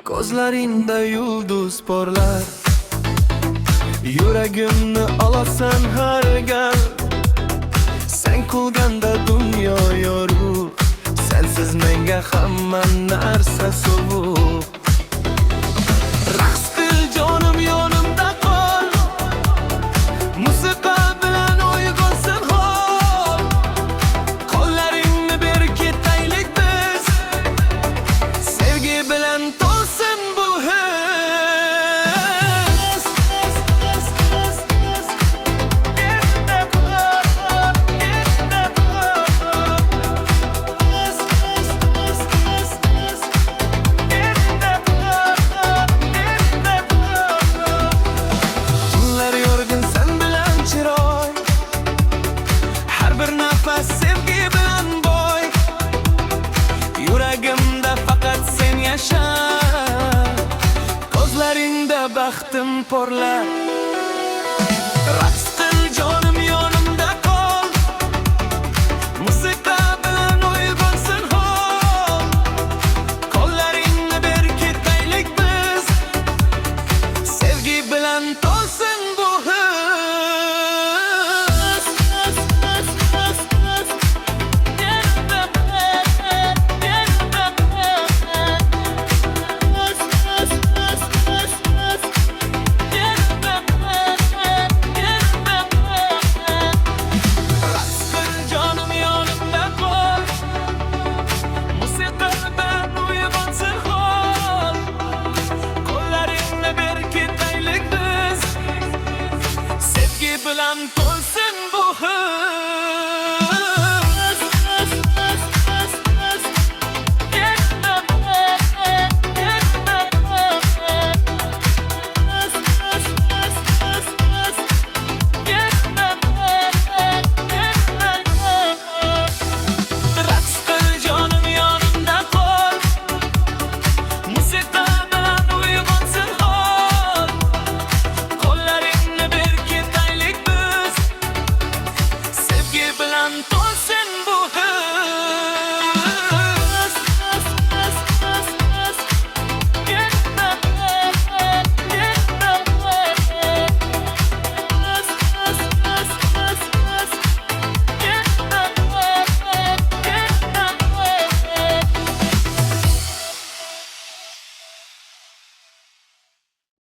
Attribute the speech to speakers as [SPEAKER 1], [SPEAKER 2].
[SPEAKER 1] Ko'zlaringda yulduz porlar, yuragimni olasan har gal. Sen kulganda dunyo yorug', sensiz menga hamma narsa sovuq. Raqs qil jonim yonimda qol, musiqa bilan uyg'onsin hol. Qo'llaringni ber ketaylik biz, sevgi bilan to'lsin bu his. Tunlar yorgin sen bilan chiroy, har bir nafas sevgi bilan boy. Yuragimda faqat sen yasha, ko'zlaringda baxtim porlar. Raqs qil jonim yonimda qol, musiqa bilan uyg'onsin hol. Qo'llaringni ber ketaylik biz, sevgi bilan to'lsin bu his. Raqs qil jonim yonimda qol, musiqa bilan uyg'onsin hol. Qo'llaringni ber ketaylik biz, sevgi bilan to'lsin bu his.